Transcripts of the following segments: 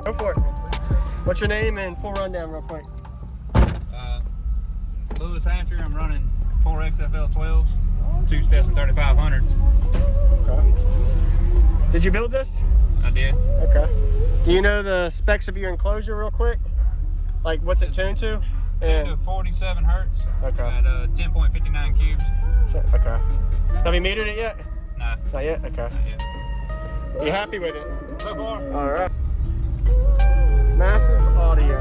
Go for it. What's your name and full rundown real quick? Lewis Hatcher. I'm running 4 XFL 12s, 2 Stetson 3500s. Okay. Did you build this? I did. Okay. Do you know the specs of your enclosure real quick? Like what's it tuned to? Tuned to 47 hertz. Okay. At 10.59 cubes. Okay. Have you metered it yet? Nah. Not yet? Okay. Not yet. Are you happy with it? So far. All right. Massive audio.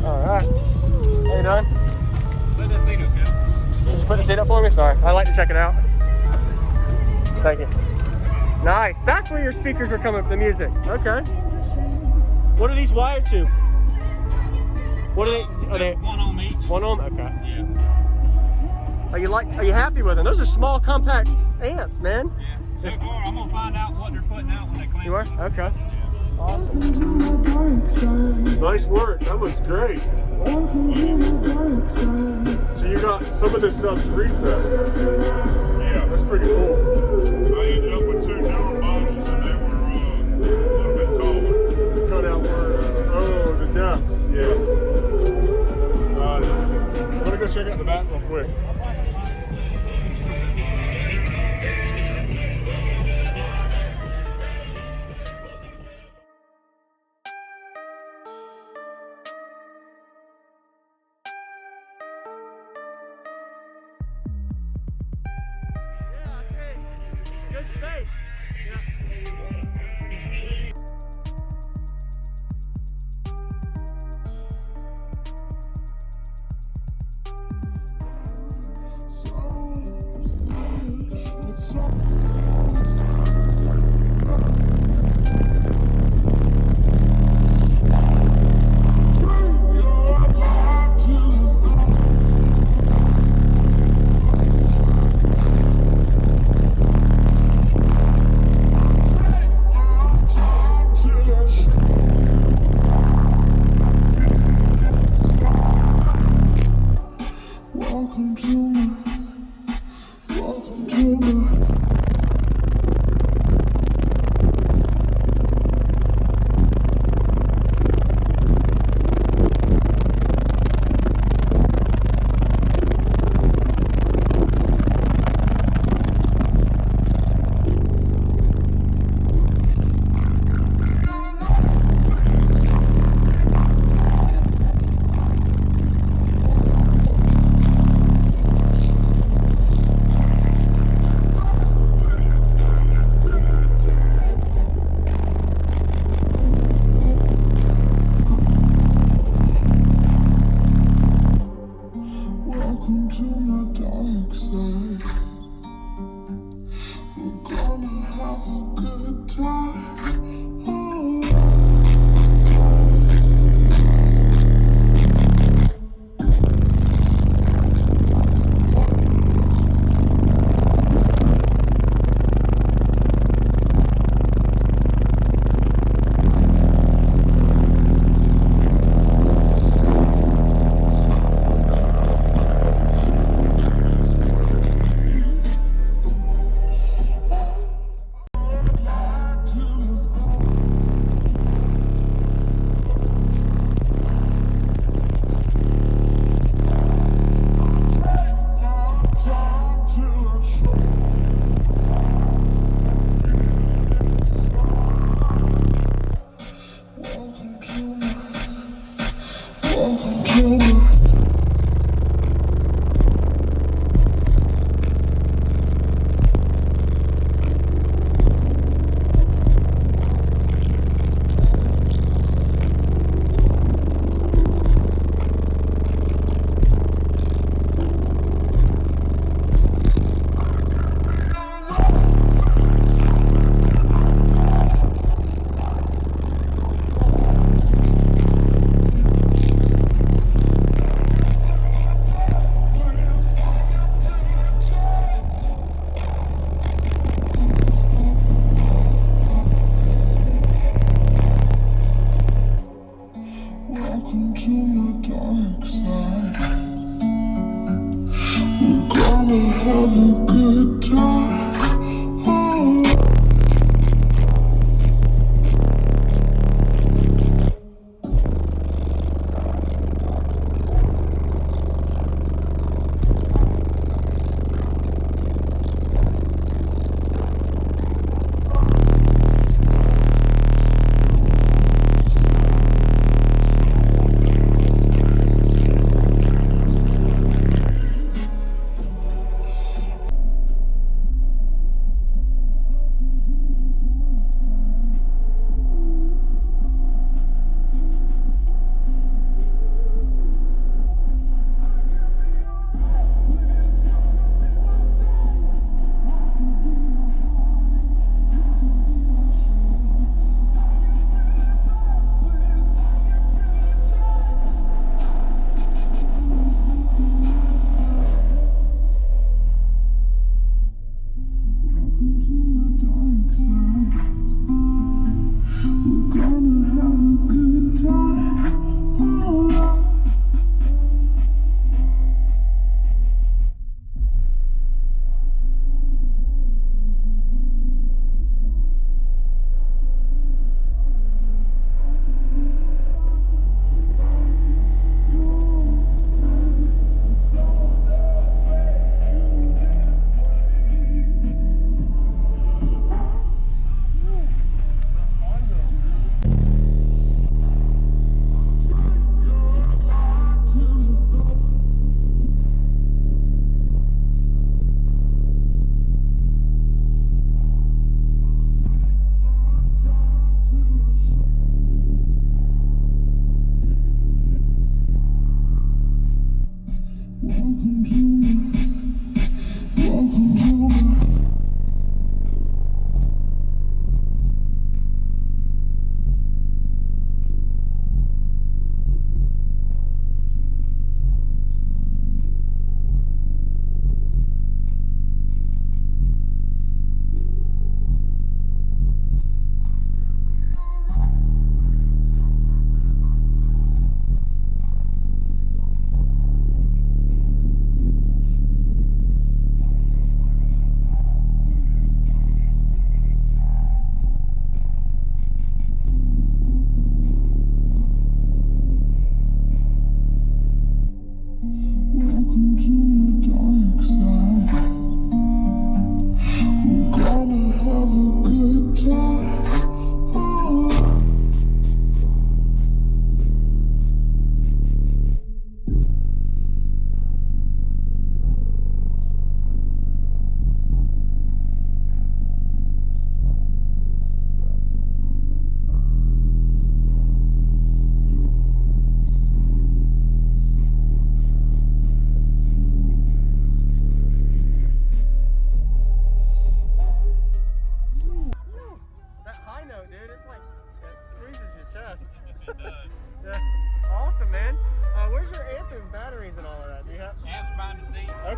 All right. How you doing? Let that seat up, good. Just put the seat up for me? Sorry. I'd like to check it out. Thank you. Nice. That's where your speakers were coming from, the music. Okay. What are these wired to? What are they? Are they one ohm each? 1 ohm? Okay. Yeah. Are you happy with them? Those are small, compact amps, man. Yeah. So far, I'm gonna find out what they're putting out when they clean. You are? Okay. Yeah. Awesome. Nice work. That looks great. So you got some of the subs recessed. Yeah, that's pretty cool. I ended up with 2 newer bottles and they were a little bit taller. Cut out where, the depth. Yeah. I'm gonna go check out the back real quick. Good space. Yeah.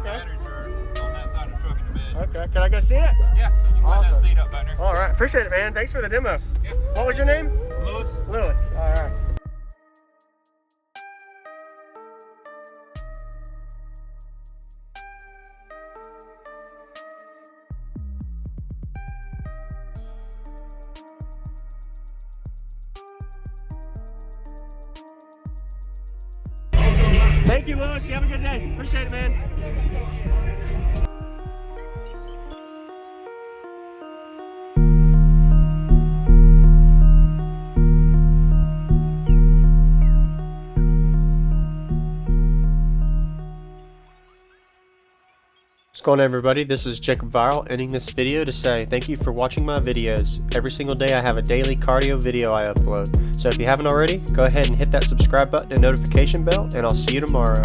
Batteries are on that side of the truck in the bed. Okay, can I go see it? Yeah, you can line Awesome. that seat up back there. All right, appreciate it, man. Thanks for the demo. Yeah. What was your name? Lewis. Lewis. All right. Thank you, Lewis. You have a good day. Appreciate it, man. What's going on, everybody? This is JacobViral, ending this video to say thank you for watching my videos. Every single day I have a daily cardio video I upload. So if you haven't already, go ahead and hit that subscribe button and notification bell, and I'll see you tomorrow.